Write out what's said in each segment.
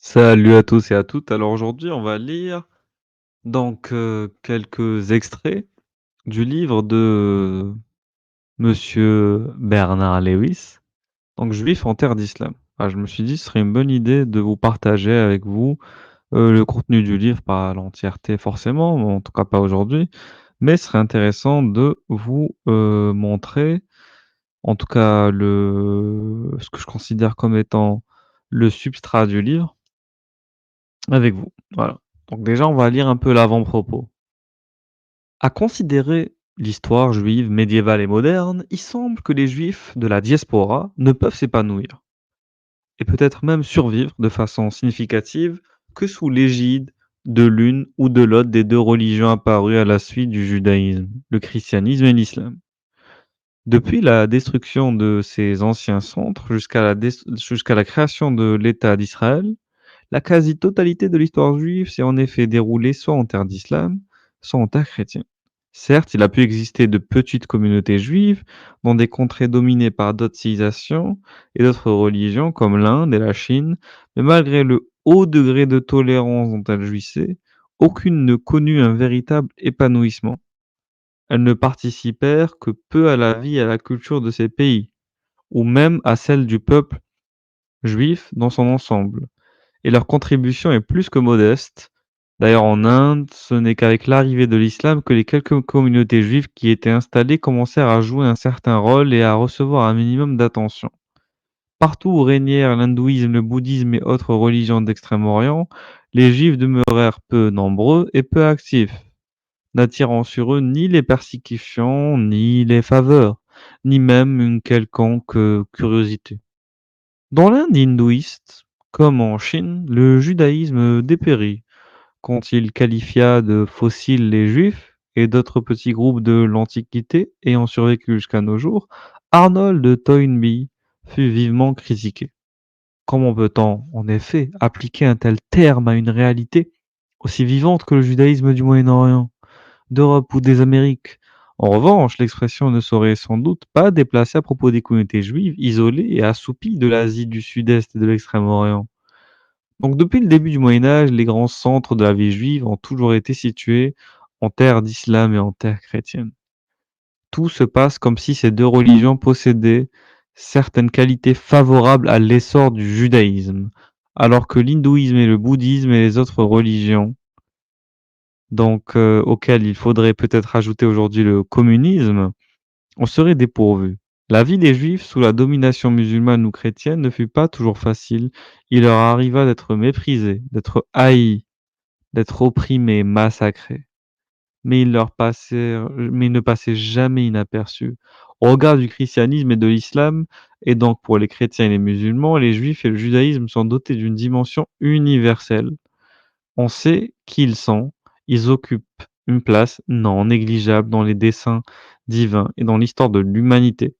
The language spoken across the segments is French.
Salut à tous et à toutes. Alors aujourd'hui, on va lire quelques extraits du livre de Monsieur Bernard Lewis, donc Juif en terre d'islam. Ah, je me suis dit, ce serait une bonne idée de vous partager avec vous le contenu du livre, pas l'entièreté forcément, mais en tout cas pas aujourd'hui, mais ce serait intéressant de vous montrer, en tout cas ce que je considère comme étant le substrat du livre avec vous. Voilà. Donc déjà, on va lire un peu l'avant-propos. À considérer l'histoire juive médiévale et moderne, il semble que les juifs de la diaspora ne peuvent s'épanouir, et peut-être même survivre de façon significative, que sous l'égide de l'une ou de l'autre des deux religions apparues à la suite du judaïsme, le christianisme et l'islam. Depuis la destruction de ces anciens centres jusqu'à la création de l'État d'Israël, la quasi-totalité de l'histoire juive s'est en effet déroulée soit en terre d'islam, soit en terre chrétienne. Certes, il a pu exister de petites communautés juives dans des contrées dominées par d'autres civilisations et d'autres religions comme l'Inde et la Chine, mais malgré le haut degré de tolérance dont elles jouissaient, aucune ne connut un véritable épanouissement. Elles ne participèrent que peu à la vie et à la culture de ces pays, ou même à celle du peuple juif dans son ensemble, et leur contribution est plus que modeste. D'ailleurs, en Inde, ce n'est qu'avec l'arrivée de l'islam que les quelques communautés juives qui étaient installées commencèrent à jouer un certain rôle et à recevoir un minimum d'attention. Partout où régnèrent l'hindouisme, le bouddhisme et autres religions d'Extrême-Orient, les juifs demeurèrent peu nombreux et peu actifs, n'attirant sur eux ni les persécutions, ni les faveurs, ni même une quelconque curiosité. Dans l'Inde hindouiste, comme en Chine, le judaïsme dépérit quand il qualifia de fossiles les Juifs et d'autres petits groupes de l'Antiquité ayant survécu jusqu'à nos jours. Arnold de Toynbee fut vivement critiqué. Comment peut-on, en effet, appliquer un tel terme à une réalité aussi vivante que le judaïsme du Moyen-Orient, d'Europe ou des Amériques? En revanche, l'expression ne saurait sans doute pas déplacer à propos des communautés juives isolées et assoupies de l'Asie du Sud-Est et de l'Extrême-Orient. Donc depuis le début du Moyen Âge, les grands centres de la vie juive ont toujours été situés en terre d'islam et en terre chrétienne. Tout se passe comme si ces deux religions possédaient certaines qualités favorables à l'essor du judaïsme, alors que l'hindouisme et le bouddhisme et les autres religions, auxquelles il faudrait peut-être ajouter aujourd'hui le communisme, en seraient dépourvus. La vie des Juifs sous la domination musulmane ou chrétienne ne fut pas toujours facile. Il leur arriva d'être méprisés, d'être haïs, d'être opprimés, massacrés. Mais ils ne passaient jamais inaperçus. Au regard du christianisme et de l'islam, et donc pour les chrétiens et les musulmans, les juifs et le judaïsme sont dotés d'une dimension universelle. On sait qui ils sont, ils occupent une place non négligeable dans les desseins divins et dans l'histoire de l'humanité.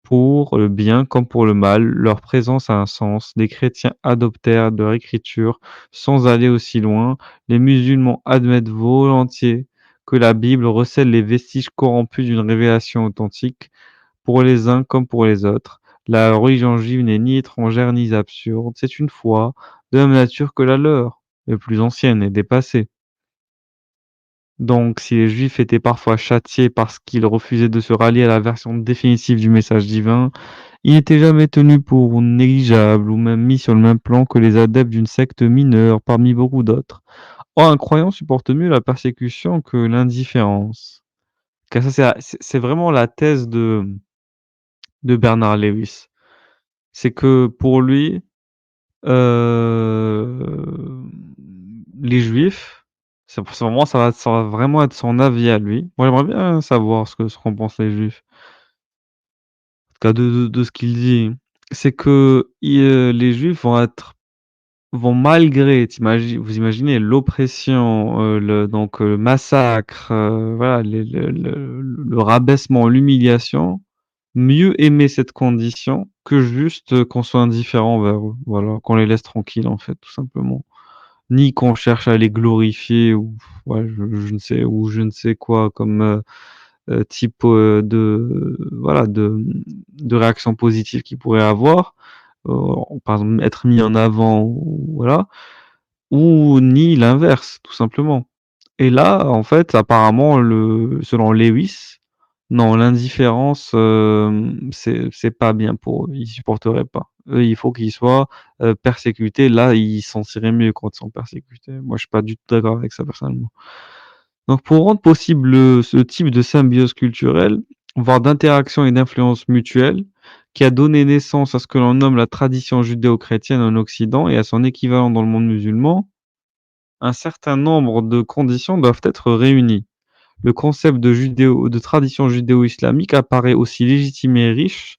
Pour le bien comme pour le mal, leur présence a un sens. Les chrétiens adoptèrent leur écriture sans aller aussi loin. Les musulmans admettent volontiers que la Bible recèle les vestiges corrompus d'une révélation authentique. Pour les uns comme pour les autres, la religion juive n'est ni étrangère ni absurde. C'est une foi de la même nature que la leur, mais plus ancienne et dépassée. Donc, si les Juifs étaient parfois châtiés parce qu'ils refusaient de se rallier à la version définitive du message divin, ils n'étaient jamais tenus pour négligeables ou même mis sur le même plan que les adeptes d'une secte mineure parmi beaucoup d'autres. Or, un croyant supporte mieux la persécution que l'indifférence. Car ça, c'est vraiment la thèse de Bernard Lewis. C'est que pour lui, Hem, les juifs, c'est vraiment ça va vraiment être son avis à lui. Moi, j'aimerais bien savoir ce qu'en pensent les juifs. En tout cas de ce qu'il dit. C'est que les juifs vont malgré vous imaginez l'oppression, le massacre, voilà, le rabaissement, l'humiliation, mieux aimer cette condition que juste, qu'on soit indifférent envers eux. Voilà, qu'on les laisse tranquilles, en fait, tout simplement. Ni qu'on cherche à les glorifier ou ouais, je ne sais quoi comme, type, de voilà, de réaction positive qu'ils pourraient avoir. par exemple être mis en avant ou voilà, ou ni l'inverse, tout simplement. Et là, en fait, apparemment, selon Lewis, non, l'indifférence, c'est pas bien pour eux, ils supporteraient pas. Eux, il faut qu'ils soient, persécutés. Là, ils s'en tireraient mieux quand ils sont persécutés. Moi, je suis pas du tout d'accord avec ça personnellement. Donc pour rendre possible, ce type de symbiose culturelle, voire d'interaction et d'influence mutuelle, qui a donné naissance à ce que l'on nomme la tradition judéo-chrétienne en Occident et à son équivalent dans le monde musulman, un certain nombre de conditions doivent être réunies. Le concept de tradition judéo-islamique apparaît aussi légitime et riche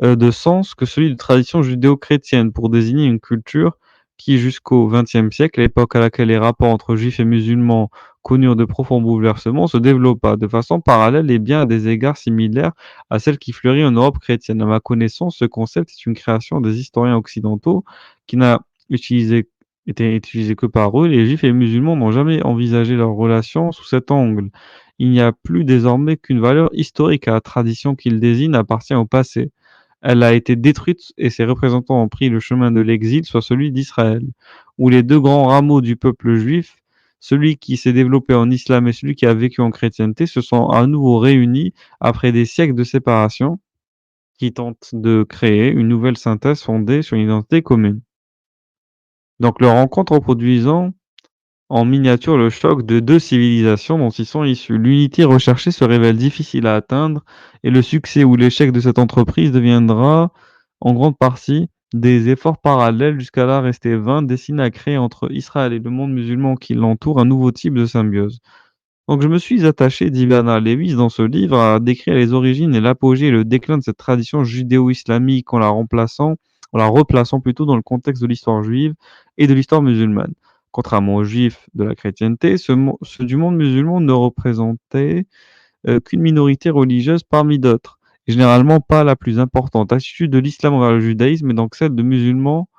de sens que celui de tradition judéo-chrétienne pour désigner une culture qui, jusqu'au XXe siècle, l'époque à laquelle les rapports entre juifs et musulmans connurent de profonds bouleversements, se développa de façon parallèle et bien à des égards similaires à celle qui fleurit en Europe chrétienne. À ma connaissance, ce concept est une création des historiens occidentaux qui n'a utilisé, été utilisé que par eux. Les juifs et les musulmans n'ont jamais envisagé leurs relations sous cet angle. Il n'y a plus désormais qu'une valeur historique à la tradition qu'ils désignent appartient au passé. Elle a été détruite et ses représentants ont pris le chemin de l'exil, soit celui d'Israël, où les deux grands rameaux du peuple juif, celui qui s'est développé en islam et celui qui a vécu en chrétienté, se sont à nouveau réunis après des siècles de séparation qui tentent de créer une nouvelle synthèse fondée sur une identité commune. Donc leur rencontre reproduisant en miniature le choc de 2 civilisations dont ils sont issus. L'unité recherchée se révèle difficile à atteindre et le succès ou l'échec de cette entreprise deviendra, en grande partie, des efforts parallèles jusqu'à restés vains destinés à créer entre Israël et le monde musulman qui l'entoure un nouveau type de symbiose. Donc je me suis attaché, dit Bernard Lewis dans ce livre, à décrire les origines et l'apogée et le déclin de cette tradition judéo-islamique en la replaçant plutôt dans le contexte de l'histoire juive et de l'histoire musulmane. Contrairement aux juifs de la chrétienté, ceux du monde musulman ne représentaient qu'une minorité religieuse parmi d'autres, et généralement pas la plus importante. L'attitude de l'islam envers le judaïsme et donc celle de musulmans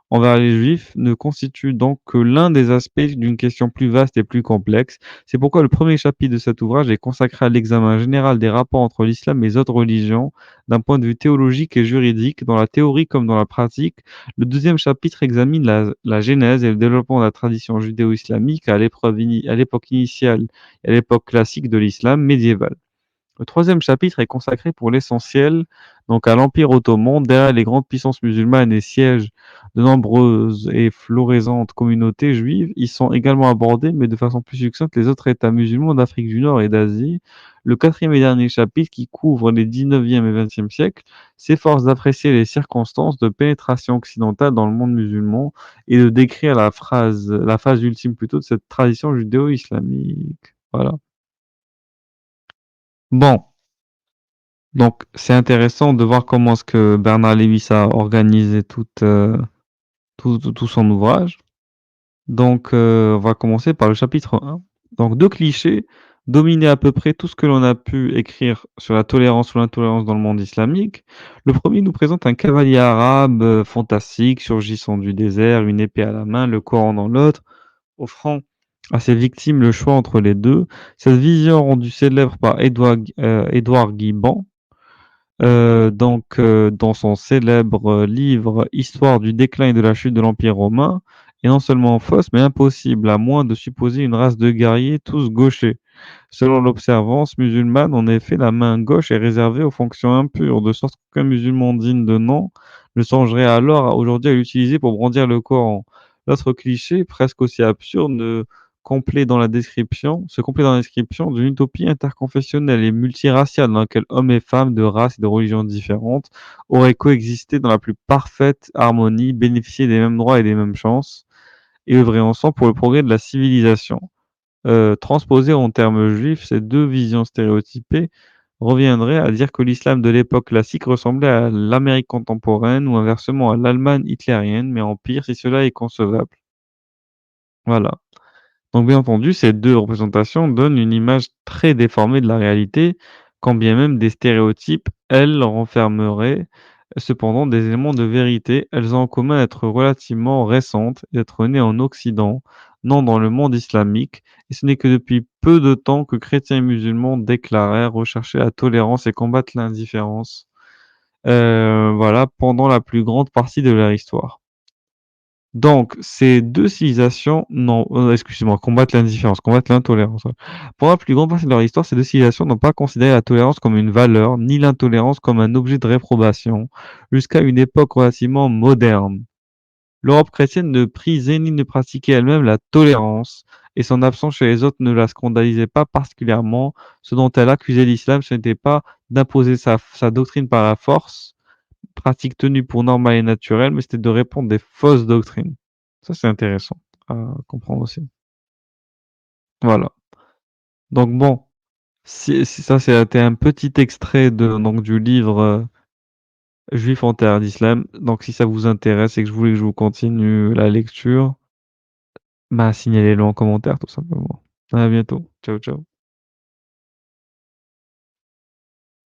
envers les Juifs ne constitue donc que l'un des aspects d'une question plus vaste et plus complexe. C'est pourquoi le premier chapitre de cet ouvrage est consacré à l'examen général des rapports entre l'islam et les autres religions, d'un point de vue théologique et juridique, dans la théorie comme dans la pratique. Le deuxième chapitre examine la genèse et le développement de la tradition judéo-islamique à l'époque initiale et à l'époque classique de l'islam médiéval. Le troisième chapitre est consacré pour l'essentiel donc à l'Empire ottoman. Derrière les grandes puissances musulmanes et sièges de nombreuses et florissantes communautés juives, ils sont également abordés, mais de façon plus succincte, les autres États musulmans d'Afrique du Nord et d'Asie. Le quatrième et dernier chapitre, qui couvre les 19e et 20e siècles, s'efforce d'apprécier les circonstances de pénétration occidentale dans le monde musulman et de décrire la phase ultime plutôt de cette tradition judéo-islamique. Voilà. Bon, donc c'est intéressant de voir comment est-ce que Bernard Lewis a organisé tout son ouvrage. Donc, on va commencer par le chapitre 1. Donc 2 clichés dominaient à peu près tout ce que l'on a pu écrire sur la tolérance ou l'intolérance dans le monde islamique. Le premier nous présente un cavalier arabe, fantastique, surgissant du désert, une épée à la main, le Coran dans l'autre, offrant à ses victimes le choix entre les 2. Cette vision rendue célèbre par Édouard Guiban dans son célèbre livre Histoire du déclin et de la chute de l'Empire romain, est non seulement fausse, mais impossible, à moins de supposer une race de guerriers tous gauchers. Selon l'observance musulmane, en effet, la main gauche est réservée aux fonctions impures, de sorte qu'aucun musulman digne de nom ne songerait alors aujourd'hui à l'utiliser pour brandir le Coran. L'autre cliché, presque aussi absurde, se complète dans la description d'une utopie interconfessionnelle et multiraciale dans laquelle hommes et femmes de races et de religions différentes auraient coexisté dans la plus parfaite harmonie, bénéficié des mêmes droits et des mêmes chances, et œuvrer ensemble pour le progrès de la civilisation. Transposées en termes juifs, ces deux visions stéréotypées reviendraient à dire que l'islam de l'époque classique ressemblait à l'Amérique contemporaine ou inversement à l'Allemagne hitlérienne, mais en pire si cela est concevable. Voilà. Donc bien entendu, ces 2 représentations donnent une image très déformée de la réalité, quand bien même des stéréotypes, elles, renfermeraient cependant des éléments de vérité. Elles ont en commun d'être relativement récentes et d'être nées en Occident, non dans le monde islamique, et ce n'est que depuis peu de temps que chrétiens et musulmans déclarèrent rechercher la tolérance et combattre l'indifférence. voilà, pendant la plus grande partie de leur histoire. Donc ces 2 civilisations n'ont excusez-moi, combattre l'indifférence, combattre l'intolérance, ouais. Pendant la plus grande partie de leur histoire, ces 2 civilisations n'ont pas considéré la tolérance comme une valeur, ni l'intolérance comme un objet de réprobation, jusqu'à une époque relativement moderne. L'Europe chrétienne ne prisait ni ne pratiquait elle-même la tolérance, et son absence chez les autres ne la scandalisait pas particulièrement. Ce dont elle accusait l'islam, ce n'était pas d'imposer sa doctrine par la force, pratique tenue pour normale et naturelle, mais c'était de répandre des fausses doctrines. Ça, c'est intéressant à comprendre aussi. Voilà. Donc bon, si ça, c'était un petit extrait donc du livre, Juifs en terre d'islam. Donc si ça vous intéresse et que je voulais que je vous continue la lecture, bah, signalez-le en commentaire tout simplement. À bientôt. Ciao, ciao.